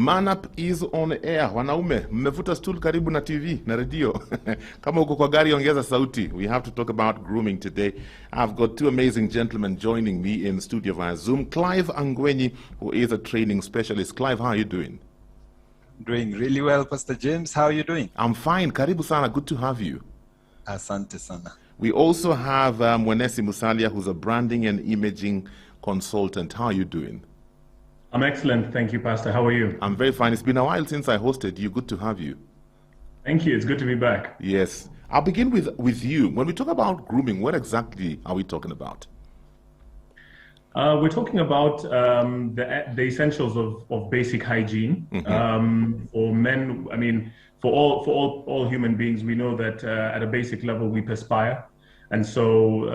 Man Up is on air. Wanaume, mmevuta stool karibu na TV na radio. Kama uko kwa gari ongeza sauti. We have to talk about grooming today. I've got two amazing gentlemen joining me in studio via Zoom. Clive Angwenyi, who is a training specialist. Clive, how are you doing? Doing really well, Pastor James. How are you doing? I'm fine. Karibu sana. Good to have you. Asante sana. We also have Mwenesi Musalia, who's a branding and imaging consultant. How are you doing? I'm excellent. Thank you, Pastor. How are you? I'm very fine. It's been a while since I hosted you. Good to have you. Thank you. It's good to be back. Yes. I'll begin with you. When we talk about grooming, what exactly are we talking about? We're talking about the essentials of basic hygiene. For men, I mean, for all human beings, we know that at a basic level we perspire, and so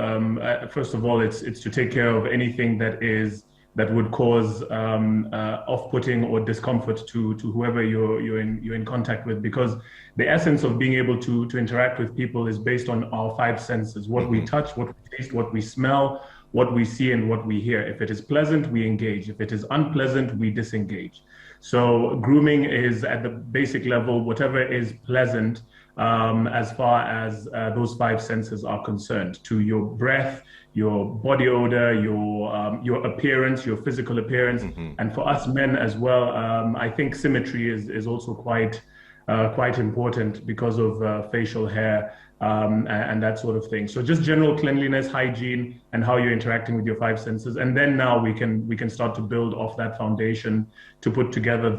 first of all, it's to take care of anything that would cause off-putting or discomfort to whoever you're in contact with, because the essence of being able to interact with people is based on our five senses: what we touch, what we taste, what we smell, what we see, and what we hear. If it is pleasant, we engage. If it is unpleasant, we disengage. So grooming is at the basic level, whatever is pleasant as far as those five senses are concerned, to your breath, your body odor, your appearance, your physical appearance. And for us men as well, I think symmetry is also quite important because of facial hair and that sort of thing. So just general cleanliness, hygiene, and how you're interacting with your five senses. And then now we can start to build off that foundation to put together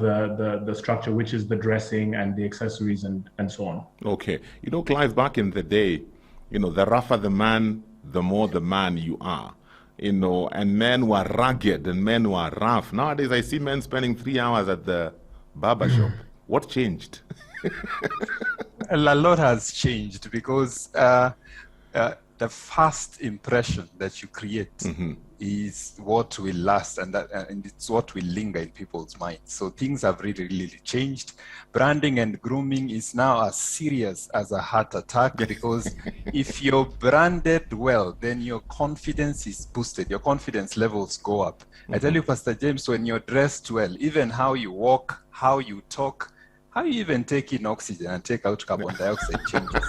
the structure, which is the dressing and the accessories and so on. Okay. You know, Clive, back in the day, the rougher the man, the more the man you are. And men were rugged and men were rough. Nowadays, I see men spending 3 hours at the barber shop. What changed? A lot has changed because the first impression that you create is what will last, and it's what will linger in people's minds. So things have really changed. Branding and grooming is now as serious as a heart attack, because if you're branded well, then your confidence is boosted. Your confidence levels go up. I tell you, Pastor James, when you're dressed well, even how you walk, how you talk, how you even take in oxygen and take out carbon dioxide changes.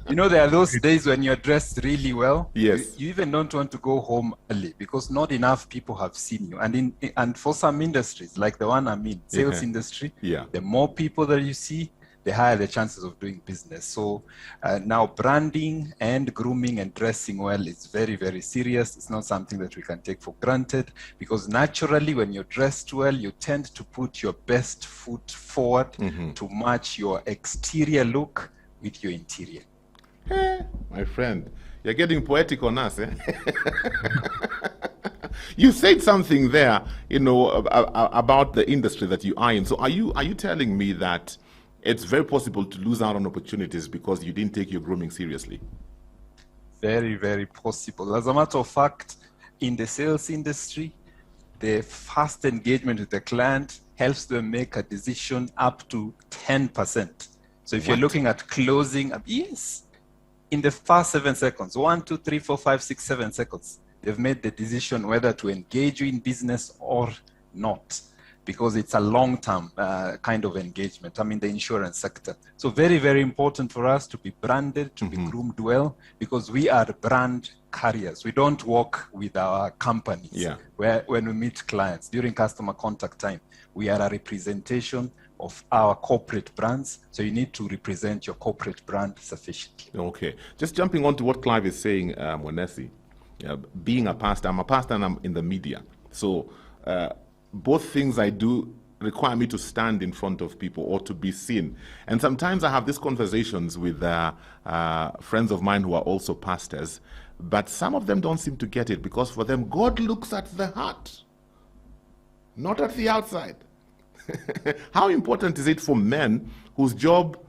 There are those days when you're dressed really well. Yes. You even don't want to go home early because not enough people have seen you. And for some industries, like the one I'm in, sales industry, the more people that you see, the higher the chances of doing business. So now branding and grooming and dressing well is very serious. It's not something that we can take for granted, because naturally when you're dressed well, you tend to put your best foot forward to match your exterior look with your interior. My friend, you're getting poetic on us, eh? You said something there, about the industry that you are in. So are you telling me that it's very possible to lose out on opportunities because you didn't take your grooming seriously? Very possible. As a matter of fact, in the sales industry, the first engagement with the client helps them make a decision up to 10%. So if you're looking at closing, yes, in the first 7 seconds, 1, 2, 3, 4, 5, 6, 7 seconds, they've made the decision whether to engage you in business or not, because it's a long-term kind of engagement. I'm in the insurance sector. So very important for us to be branded, to be groomed well, because we are brand carriers. We don't work with our companies. When we meet clients during customer contact time, we are a representation of our corporate brands. So you need to represent your corporate brand sufficiently. Okay. Just jumping on to what Clive is saying, Mwenesi, being a pastor, I'm a pastor and I'm in the media. So both things I do require me to stand in front of people or to be seen. And sometimes I have these conversations with friends of mine who are also pastors, but some of them don't seem to get it, because for them, God looks at the heart, not at the outside. How important is it for men whose job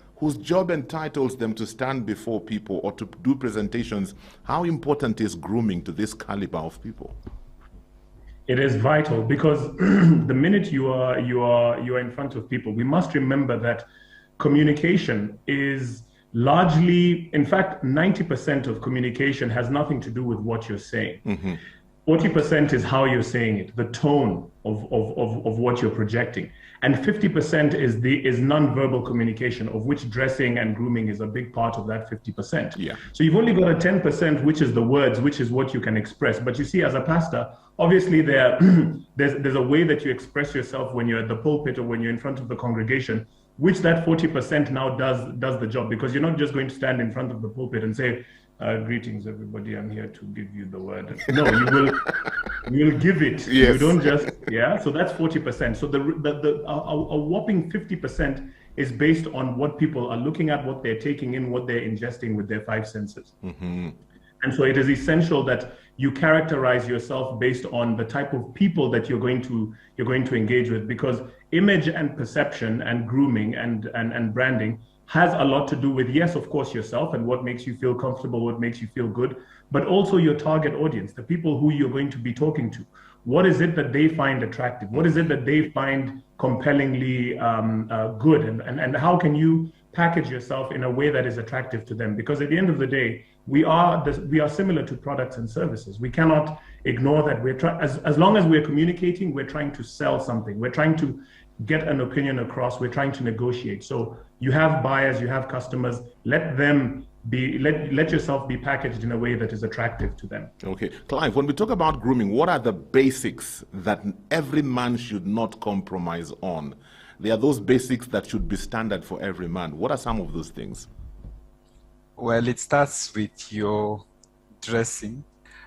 entitles them to stand before people or to do presentations? How important is grooming to this caliber of people? It is vital, because the minute you are in front of people, we must remember that communication is largely, in fact, 90% of communication has nothing to do with what you're saying. 40% is how you're saying it, the tone of what you're projecting. And 50% is non-verbal communication, of which dressing and grooming is a big part of that 50%. Yeah. So you've only got a 10%, which is the words, which is what you can express. But you see, as a pastor, obviously there's a way that you express yourself when you're at the pulpit or when you're in front of the congregation, which that 40% now does the job, because you're not just going to stand in front of the pulpit and say, greetings, everybody. I'm here to give you the word. No, you will give it. Yes. You don't just, yeah. So that's 40%. So a whopping 50% is based on what people are looking at, what they're taking in, what they're ingesting with their five senses. Mm-hmm. And so it is essential that you characterize yourself based on the type of people that you're going to engage with, because image and perception and grooming and branding has a lot to do with, yes, of course, yourself and what makes you feel comfortable, what makes you feel good, but also your target audience, the people who you're going to be talking to. What is it that they find attractive? What is it that they find compellingly good? And how can you package yourself in a way that is attractive to them? Because at the end of the day, we are similar to products and services. We cannot ignore that. As long as we're communicating, we're trying to sell something. We're trying to get an opinion across. We're trying to negotiate. So you have buyers, you have customers. Let yourself be packaged in a way that is attractive to them. Okay, Clive, when we talk about grooming, what are the basics that every man should not compromise on? There are those basics that should be standard for every man. What are some of those things? Well, it starts with your dressing,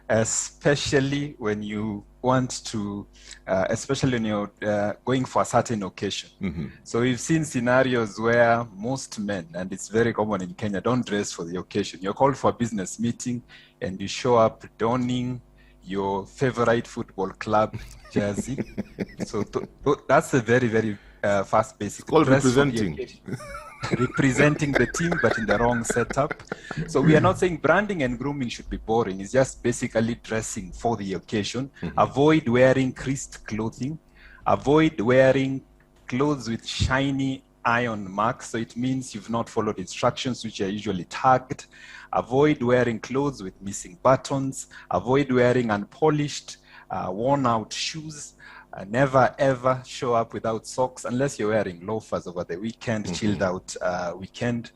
especially when you want to, especially when you're going for a certain occasion. Mm-hmm. So we've seen scenarios where most men, and it's very common in Kenya, don't dress for the occasion. You're called for a business meeting and you show up donning your favorite football club jersey. So that's a very, very fast basic. It's called representing. Representing the team, but in the wrong setup. So we are not saying branding and grooming should be boring. It's just basically dressing for the occasion. Mm-hmm. Avoid wearing creased clothing. Avoid wearing clothes with shiny iron marks. So it means you've not followed instructions, which are usually tagged. Avoid wearing clothes with missing buttons. Avoid wearing unpolished, worn out shoes. Never ever show up without socks unless you're wearing loafers over the weekend, Mm-hmm. chilled out weekend.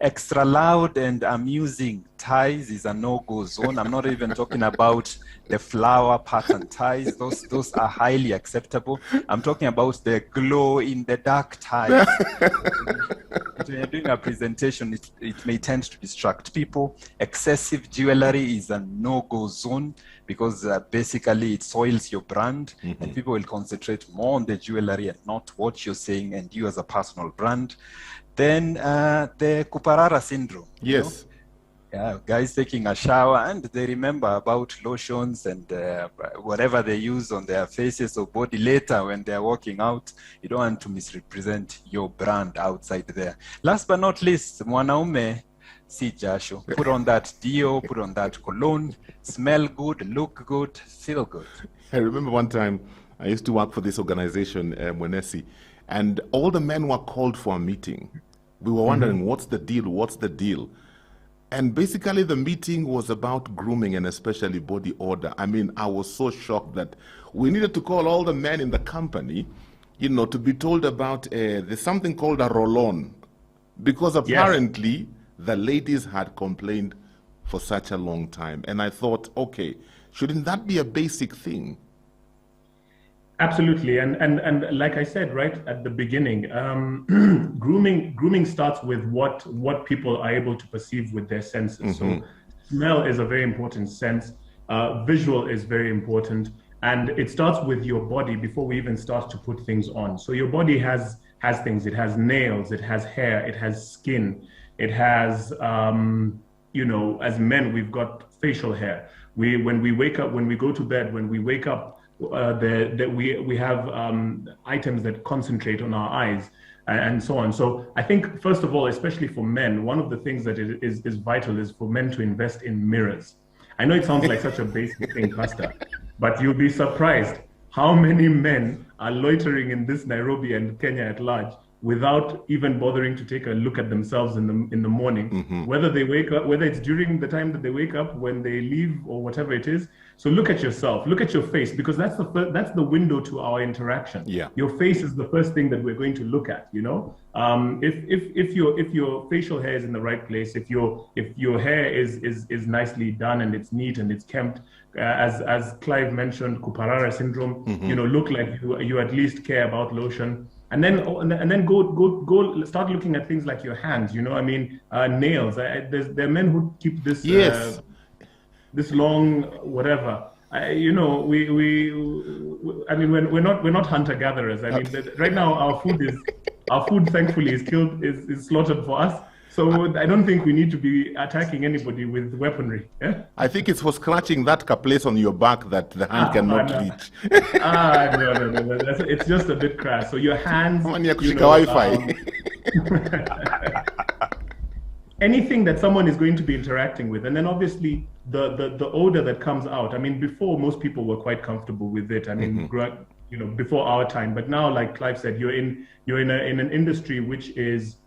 Extra loud and amusing ties is a no-go zone. I'm not even talking about the flower pattern ties. Those are highly acceptable. I'm talking about the glow in the dark ties. When you're doing a presentation, it may tend to distract people. Excessive jewelry is a no-go zone because basically it soils your brand, Mm-hmm. and people will concentrate more on the jewelry and not what you're saying and you as a personal brand. Then the Kuparara syndrome. Yes. Yeah, guys taking a shower and they remember about lotions and whatever they use on their faces or body later when they're walking out. You don't want to misrepresent your brand outside there. Last but not least, mwanaume si jasho. Put on that deo, put on that cologne, smell good, look good, feel good. I remember one time I used to work for this organization, Mwenesi, and all the men were called for a meeting. We were wondering, Mm-hmm. what's the deal? What's the deal? And basically the meeting was about grooming and especially body odor. I mean, I was so shocked that we needed to call all the men in the company, to be told about there's something called a roll-on. Because apparently the ladies had complained for such a long time. And I thought, okay, shouldn't that be a basic thing? Absolutely, and like I said right at the beginning, grooming starts with what people are able to perceive with their senses. Mm-hmm. So smell is a very important sense. Visual is very important, and it starts with your body before we even start to put things on. So your body has things. It has nails. It has hair. It has skin. It has as men we've got facial hair. When we wake up, when we go to bed, when we wake up. We have items that concentrate on our eyes and so on. So I think, first of all, especially for men, one of the things that is vital is for men to invest in mirrors. I know it sounds like such a basic thing, Pastor, but you'll be surprised how many men are loitering in this Nairobi and Kenya at large without even bothering to take a look at themselves in the morning, whether they wake up, whether it's during the time that they wake up, when they leave, or whatever it is. So look at yourself, look at your face, because that's the window to our interaction. Yeah. Your face is the first thing that we're going to look at, you know. If your facial hair is in the right place, if your hair is nicely done and it's neat and it's kempt, as Clive mentioned, Kuparara syndrome, you know, look like you at least care about lotion. And then go start looking at things like your hands, you know. I mean, nails. There are men who keep this this long whatever. You know, I mean, we're not hunter gatherers. I mean, right now our food thankfully is slaughtered for us. So I don't think we need to be attacking anybody with weaponry. Yeah? I think it's for scratching that place on your back that the hand cannot reach. No. It's just a bit crass. So your hands, anything that someone is going to be interacting with, and then obviously the odor that comes out. I mean, before most people were quite comfortable with it. I mean, you know, before our time. But now, like Clive said, you're in an industry which is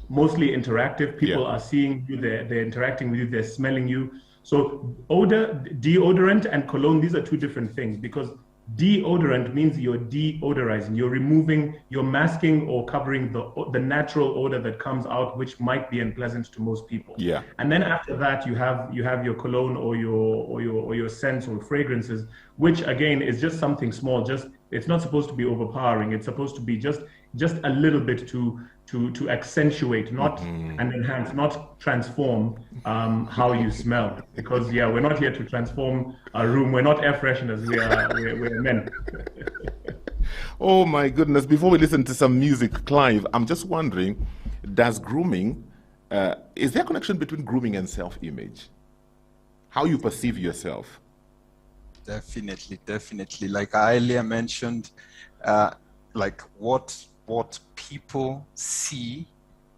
mostly interactive. People are seeing you, they're interacting with you, they're smelling you. So odor, deodorant and cologne, these are two different things, because deodorant means you're deodorizing, you're masking or covering the natural odor that comes out, which might be unpleasant to most people. Yeah. And then after that, you have your cologne or your scents or fragrances, which again is just something small. It's not supposed to be overpowering. It's supposed to be just a little bit to accentuate, not and enhance, not transform how you smell. Because we're not here to transform a room. We're not air fresheners. We're men. Oh my goodness! Before we listen to some music, Clive, I'm just wondering, does grooming? Is there a connection between grooming and self-image? How you perceive yourself? Definitely. Like I earlier mentioned, like what people see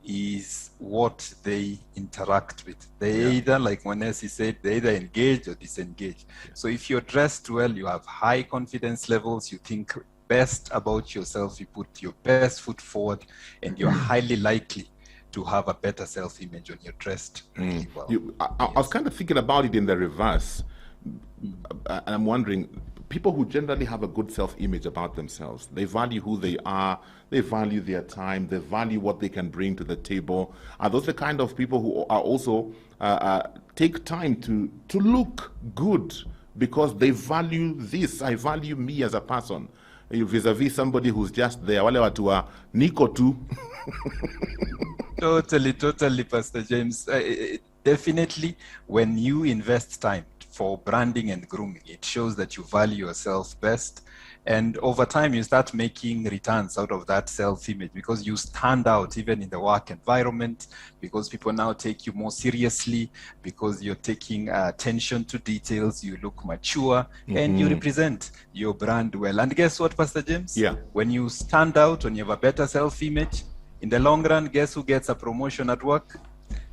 is what they interact with. They either, like Mwanesi said, they either engage or disengage. So if you're dressed well, you have high confidence levels, you think best about yourself, you put your best foot forward, and you're highly likely to have a better self-image when you're dressed really well. I was kind of thinking about it in the reverse. And I'm wondering, people who generally have a good self-image about themselves, they value who they are, they value their time, they value what they can bring to the table. Are those the kind of people who are also take time to look good because they value this? I value me as a person, vis-a-vis somebody who's just there. Wale watu wa niko tu. Totally, Pastor James. Definitely, when you invest time for branding and grooming, it shows that you value yourself best. And over time, you start making returns out of that self-image because you stand out even in the work environment, because people now take you more seriously, because you're taking attention to details, you look mature, and you represent your brand well. And guess what, Pastor James? Yeah. When you stand out, when you have a better self-image, in the long run, guess who gets a promotion at work?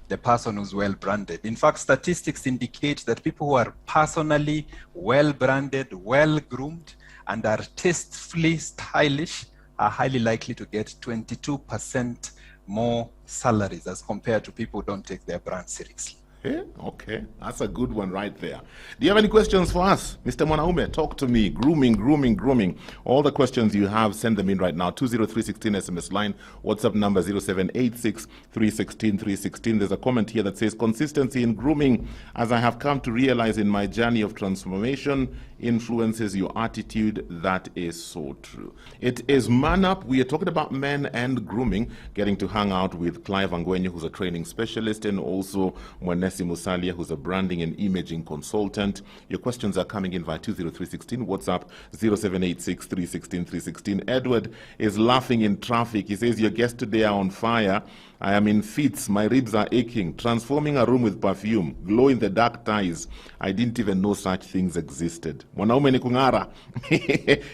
The person who's well branded. In fact, statistics indicate that people who are personally well branded, well groomed, and are tastefully stylish are highly likely to get 22% more salaries as compared to people who don't take their brand seriously. Okay, that's a good one right there. Do you have any questions for us? Mr. Mwanaume, talk to me. Grooming. All the questions you have, send them in right now. 20316 SMS line, WhatsApp number 0786 316 316. There's a comment here that says, consistency in grooming, as I have come to realize in my journey of transformation, influences your attitude. That is so true. It is Man Up. We are talking about men and grooming, getting to hang out with Clive Angwenyo, who's a training specialist, and also Mwanesi Musalia, who's a branding and imaging consultant. Your questions are coming in via 20316, WhatsApp 0786 316 316. Edward is laughing in traffic. He says, your guests today are on fire. I am in fits. My ribs are aching. Transforming a room with perfume. Glow in the dark ties. I didn't even know such things existed. Mwanaume ni kung'ara.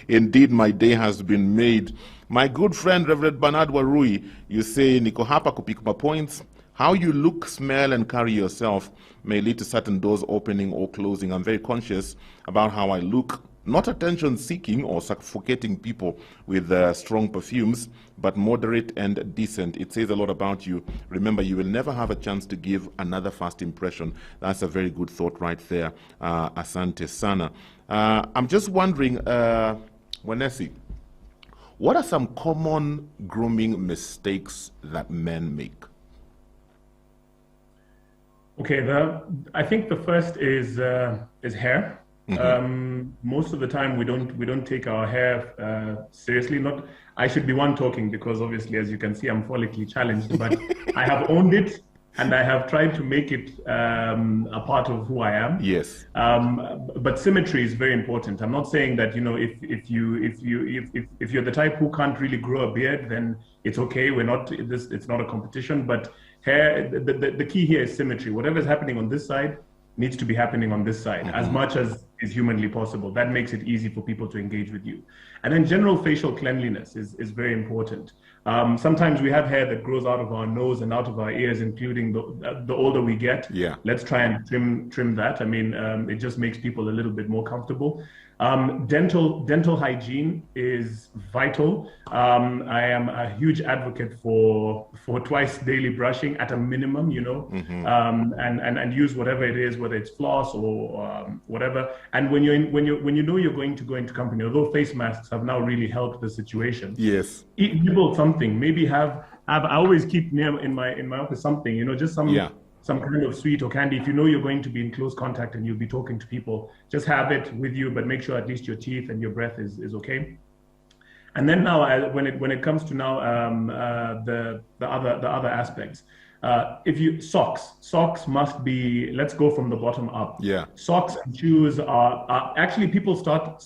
Indeed, my day has been made. My good friend, Reverend Bernard Warui, you say, niko hapa kupick my points. How you look, smell, and carry yourself may lead to certain doors opening or closing. I'm very conscious about how I look not attention-seeking or suffocating people with strong perfumes, but moderate and decent. It says a lot about you. Remember, you will never have a chance to give another first impression. That's a very good thought right there, Asante Sana. I'm just wondering, Wanesi, what are some common grooming mistakes that men make? Okay, I think the first is hair. Most of the time we don't take our hair seriously. Not I should be one talking because obviously, as you can see, I'm follically challenged, but I have owned it and I have tried to make it a part of who I am. Yes. But symmetry is very important. I'm not saying that, you know, if you're the type who can't really grow a beard, then it's okay. It's not a competition, but hair, the key here is symmetry. Whatever is happening on this side needs to be happening on this side as much as is humanly possible. That makes it easy for people to engage with you. And then general facial cleanliness is very important. Sometimes we have hair that grows out of our nose and out of our ears, including the older we get. Yeah. Let's try and trim that. I mean, it just makes people a little bit more comfortable. Dental hygiene is vital. I am a huge advocate for twice daily brushing at a minimum, you know, and use whatever it is, whether it's floss or whatever. And when you know you're going to go into company, although face masks have now really helped the situation. Yes. Nibble something. Maybe have. I always keep near in my office something, you know, just some kind of sweet or candy. If you know you're going to be in close contact and you'll be talking to people, just have it with you, but make sure at least your teeth and your breath is okay. And then now, when it comes to now the other aspects, socks must be. Let's go from the bottom up. Yeah. Socks and shoes are actually, people start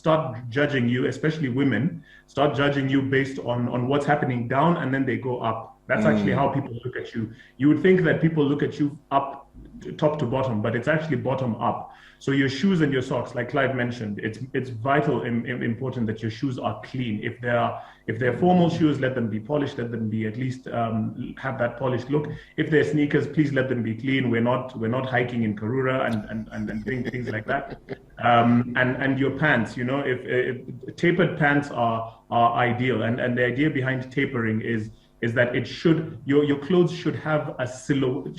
judging you, especially women, start judging you based on what's happening down, and then they go up. That's actually how people look at you. You would think that people look at you up, top to bottom, but it's actually bottom up. So your shoes and your socks, like Clive mentioned, it's vital and important that your shoes are clean. If they're formal shoes, let them be polished. Let them be at least have that polished look. If they're sneakers, please let them be clean. We're not hiking in Karura and doing things like that. And your pants, you know, if tapered pants are ideal. And the idea behind tapering is that it should, your clothes should have a silhouette.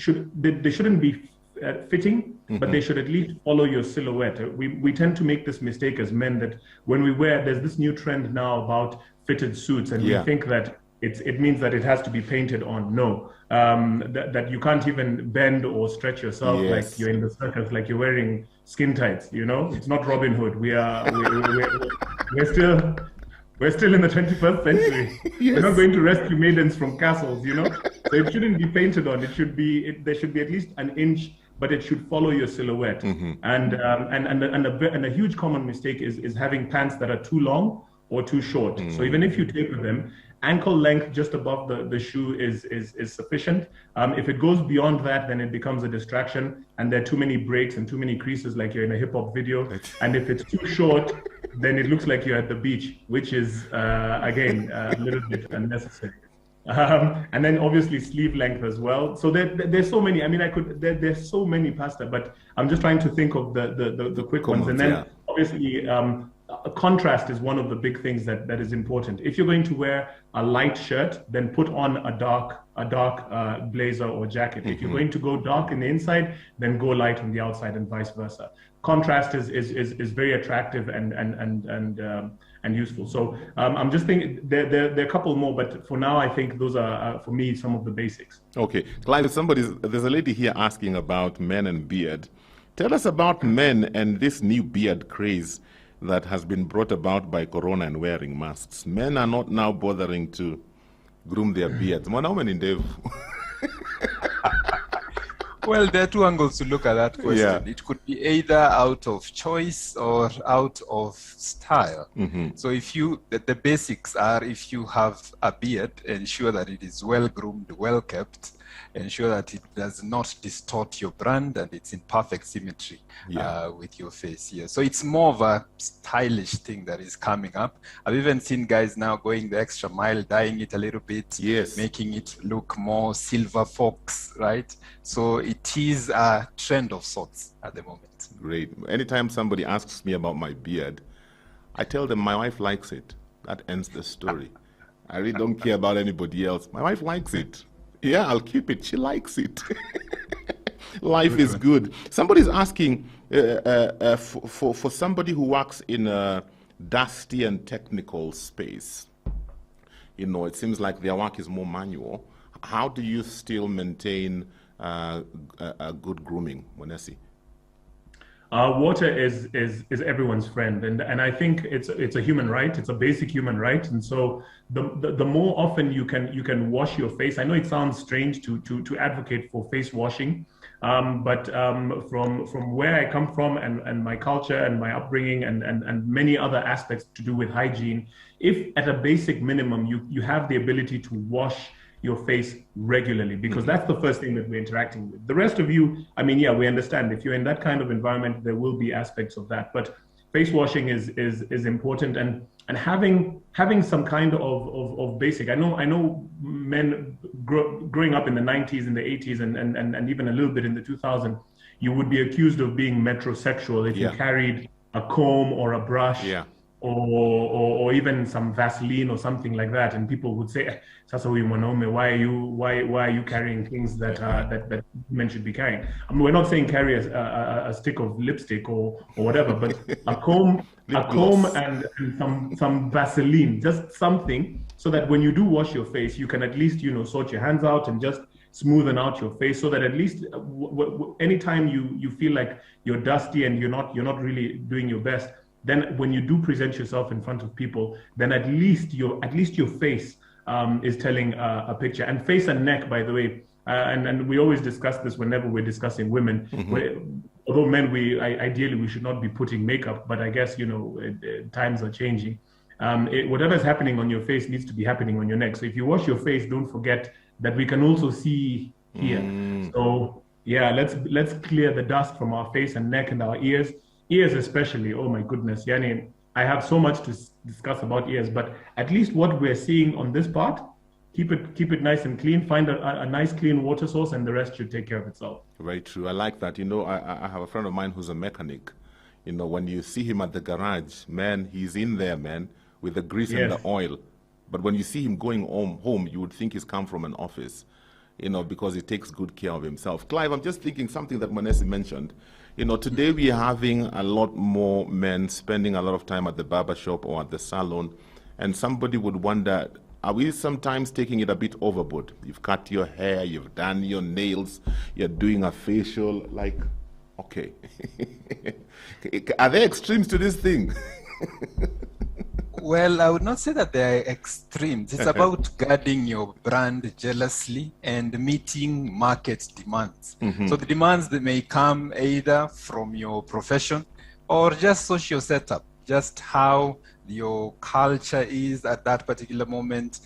They shouldn't be fitting, but they should at least follow your silhouette. We tend to make this mistake as men that when we wear, there's this new trend now about fitted suits, and we think that it means that it has to be painted on. No, that you can't even bend or stretch yourself like you're in the circus, like you're wearing skin tights. You know, it's not Robin Hood. We're still in the 21st century. We're not going to rescue maidens from castles, you know. So it shouldn't be painted on. There should be at least an inch, but it should follow your silhouette. And a huge common mistake is having pants that are too long or too short. So even if you taper them, ankle length just above the shoe is sufficient. If it goes beyond that, then it becomes a distraction, and there are too many breaks and too many creases, like you're in a hip hop video. And if it's too short, then it looks like you're at the beach, which is again a little bit unnecessary. And then obviously sleeve length as well. So there's so many. I mean, there's so many pasta, but I'm just trying to think of the quick ones. And then obviously contrast is one of the big things that is important. If you're going to wear a light shirt, then put on a dark blazer or jacket. If you're going to go dark in the inside, then go light on the outside, and vice versa. Contrast is very attractive and useful. So I'm just thinking there are a couple more, but for now I think those are for me some of the basics. Okay, Clive, there's a lady here asking about men and beard. Tell us about men and this new beard craze that has been brought about by Corona and wearing masks. Men are not now bothering to groom their beards. Well, there are two angles to look at that question. Yeah. It could be either out of choice or out of style. So the basics are, if you have a beard, ensure that it is well groomed, well kept, ensure that it does not distort your brand, and it's in perfect symmetry with your face here. So it's more of a stylish thing that is coming up. I've even seen guys now going the extra mile, dyeing it a little bit, making it look more silver fox, right? So it is a trend of sorts at the moment. Great. Anytime somebody asks me about my beard, I tell them my wife likes it. That ends the story. I really don't care about anybody else. My wife likes it. Yeah, I'll keep it. She likes it. Life is good. Somebody's asking for somebody who works in a dusty and technical space. You know, it seems like their work is more manual. How do you still maintain a good grooming, Monesi? Water is everyone's friend, and I think it's a human right. It's a basic human right, and so the more often you can wash your face. I know it sounds strange to advocate for face washing, but from where I come from and my culture and my upbringing and many other aspects to do with hygiene, if at a basic minimum you have the ability to wash your face regularly, because that's the first thing that we're interacting with. The rest of you, I mean, yeah, we understand if you're in that kind of environment, there will be aspects of that, but face washing is important, and having some kind of basic. I know men growing up in the 90s, in the 80s, and even a little bit in the 2000s, you would be accused of being metrosexual if you carried a comb or a brush. Or even some Vaseline or something like that, and people would say, "Sasa huyu mwanaume, why are you carrying things that that men should be carrying?" I mean, we're not saying carry a stick of lipstick or whatever, but a comb and some Vaseline, just something, so that when you do wash your face, you can at least sort your hands out and just smoothen out your face, so that at least anytime you feel like you're dusty and you're not really doing your best, then when you do present yourself in front of people, then at least your face is telling a picture. And face and neck, by the way, and we always discuss this whenever we're discussing women. Although men, ideally we should not be putting makeup, but I guess times are changing. Whatever's happening on your face needs to be happening on your neck. So if you wash your face, don't forget that we can also see here. So yeah, let's clear the dust from our face and neck and our ears. Ears especially, oh my goodness, Yani, I have so much to discuss about ears, but at least what we're seeing on this part, keep it nice and clean, find a nice clean water source, and the rest should take care of itself. Very true. I like that. I have a friend of mine who's a mechanic. When you see him at the garage, man, he's in there, man, with the grease and the oil. But when you see him going home, you would think he's come from an office, because he takes good care of himself. Clive, I'm just thinking something that Monesi mentioned. Today we are having a lot more men spending a lot of time at the barber shop or at the salon, and somebody would wonder, are we sometimes taking it a bit overboard? You've cut your hair, you've done your nails, you're doing a facial, like, okay. Are there extremes to this thing? Well, I would not say that they are extremes. It's about guarding your brand jealously and meeting market demands. So the demands that may come either from your profession or just social setup, just how your culture is at that particular moment,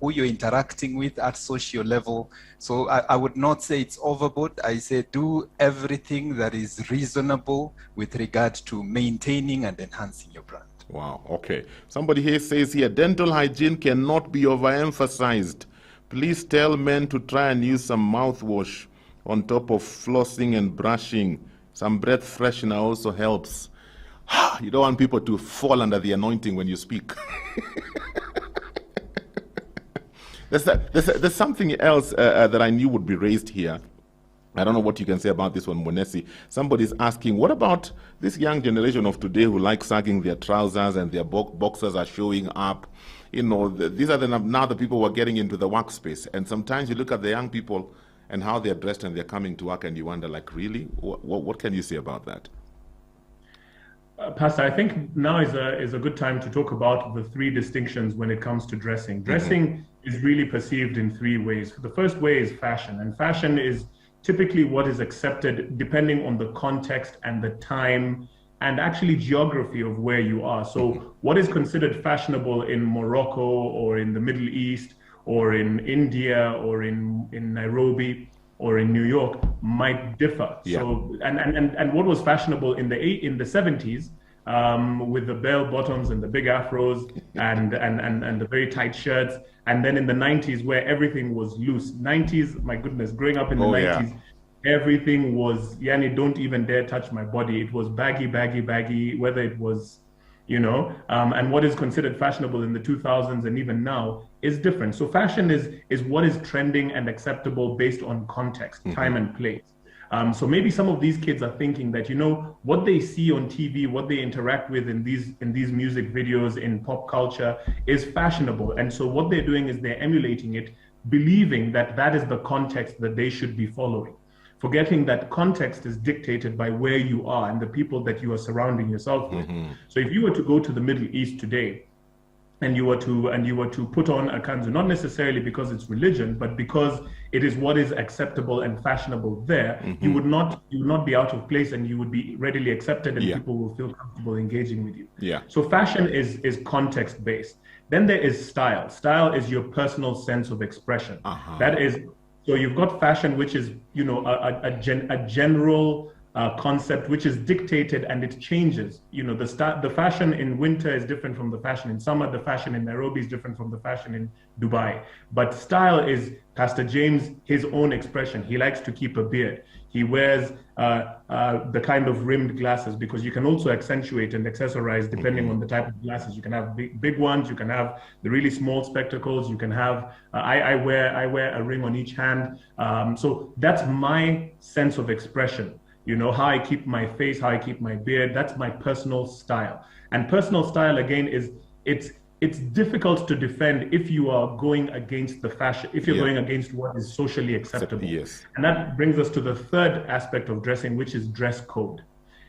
who you're interacting with at social level. So I would not say it's overboard. I say do everything that is reasonable with regard to maintaining and enhancing your brand. Wow, okay. Somebody here says here, dental hygiene cannot be overemphasized. Please tell men to try and use some mouthwash on top of flossing and brushing. Some breath freshener also helps. You don't want people to fall under the anointing when you speak. There's something else that I knew would be raised here. I don't know what you can say about this one, Monesi. Somebody's asking, what about this young generation of today who like sagging their trousers and their boxers are showing up? These are now the people who are getting into the workspace. And sometimes you look at the young people and how they're dressed and they're coming to work and you wonder, like, really? What can you say about that? Pastor, I think now is a good time to talk about the three distinctions when it comes to dressing. Dressing is really perceived in three ways. The first way is fashion, and fashion is typically what is accepted depending on the context and the time and actually geography of where you are. So what is considered fashionable in Morocco or in the Middle East or in India or in Nairobi or in New York might differ. Yeah. So and what was fashionable in the 70s with the bell bottoms and the big afros and the very tight shirts, and then in the 90s where everything was loose. 90s, my goodness, growing up in the 90s, everything was, Yani, don't even dare touch my body. It was baggy, whether it was and what is considered fashionable in the 2000s and even now is different. So fashion is what is trending and acceptable based on context, time and place. So maybe some of these kids are thinking that, what they see on TV, what they interact with in these music videos, in pop culture is fashionable. And so what they're doing is they're emulating it, believing that that is the context that they should be following, forgetting that context is dictated by where you are and the people that you are surrounding yourself with. So if you were to go to the Middle East today, and you were to put on a kanzu, not necessarily because it's religion, but because it is what is acceptable and fashionable there, you would not be out of place, and you would be readily accepted, and people will feel comfortable engaging with you. So fashion is context based. Then there is style. Style is your personal sense of expression. That is, so you've got fashion, which is a general concept which is dictated, and it changes. The fashion in winter is different from the fashion in summer. The fashion in Nairobi is different from the fashion in Dubai. But style is Pastor James, his own expression. He likes to keep a beard. He wears the kind of rimmed glasses, because you can also accentuate and accessorize depending on the type of glasses. You can have big ones. You can have the really small spectacles. You can have, I wear a ring on each hand. So that's my sense of expression. How I keep my face, how I keep my beard, that's my personal style. And personal style, again, it's difficult to defend if you are going against the fashion, if you're going against what is socially acceptable. And that brings us to the third aspect of dressing, which is dress code.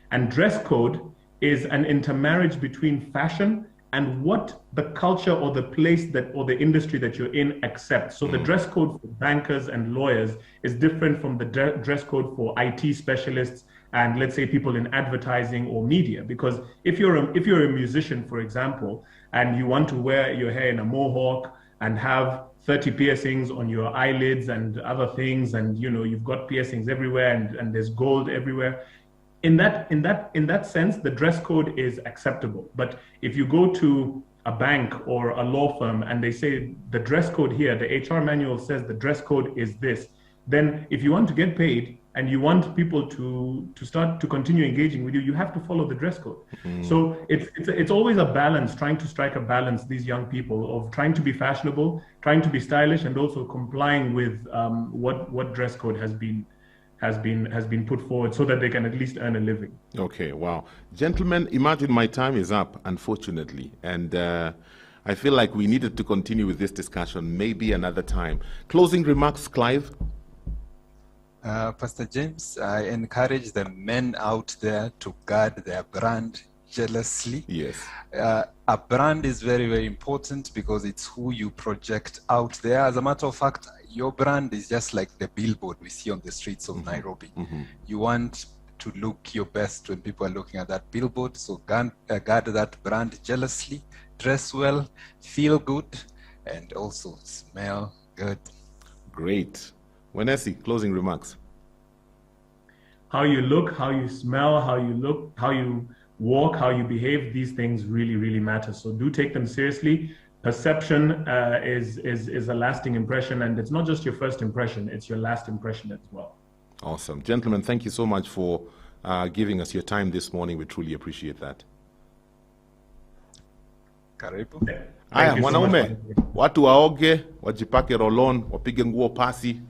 And dress code is an intermarriage between fashion and what the culture or the place or the industry that you're in accepts. So the dress code for bankers and lawyers is different from the dress code for IT specialists and, let's say, people in advertising or media. Because if you're a musician, for example, and you want to wear your hair in a mohawk and have 30 piercings on your eyelids and other things, and you've got piercings everywhere, and there's gold everywhere, in that sense, the dress code is acceptable. But if you go to a bank or a law firm and they say the dress code here, the HR manual says the dress code is this, then if you want to get paid and you want people to start to continue engaging with you, you have to follow the dress code. So it's always a balance, trying to strike a balance, these young people, of trying to be fashionable, trying to be stylish, and also complying with what dress code has been put forward, so that they can at least earn a living. Okay, wow. Gentlemen, imagine my time is up, unfortunately. And I feel like we needed to continue with this discussion maybe another time. Closing remarks, Clive? Pastor James, I encourage the men out there to guard their brand jealously. Yes. A brand is very, very important, because it's who you project out there. As a matter of fact, your brand is just like the billboard we see on the streets of Nairobi. You want to look your best when people are looking at that billboard. So guard that brand jealously, dress well, feel good, and also smell good. Great. Wenesi, closing remarks. How you look, how you smell, how you walk, how you behave, these things really, really matter. So do take them seriously. Perception is a lasting impression, and it's not just your first impression, it's your last impression as well. Awesome. Gentlemen, thank you so much for giving us your time this morning. We truly appreciate that. Karibu. Aya, mwanaume, watu waoge, wajipake rolon, wapige nguo pasi,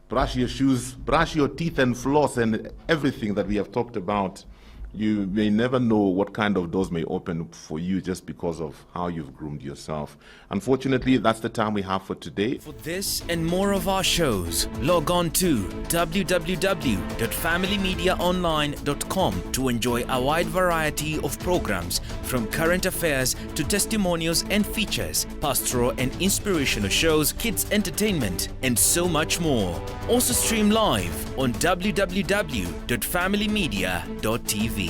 brush your shoes, brush your teeth and floss, and everything that we have talked about. You may never know what kind of doors may open for you just because of how you've groomed yourself. Unfortunately, that's the time we have for today. For this and more of our shows, log on to www.familymediaonline.com to enjoy a wide variety of programs, from current affairs to testimonials and features, pastoral and inspirational shows, kids entertainment, and so much more. Also stream live on www.familymedia.tv.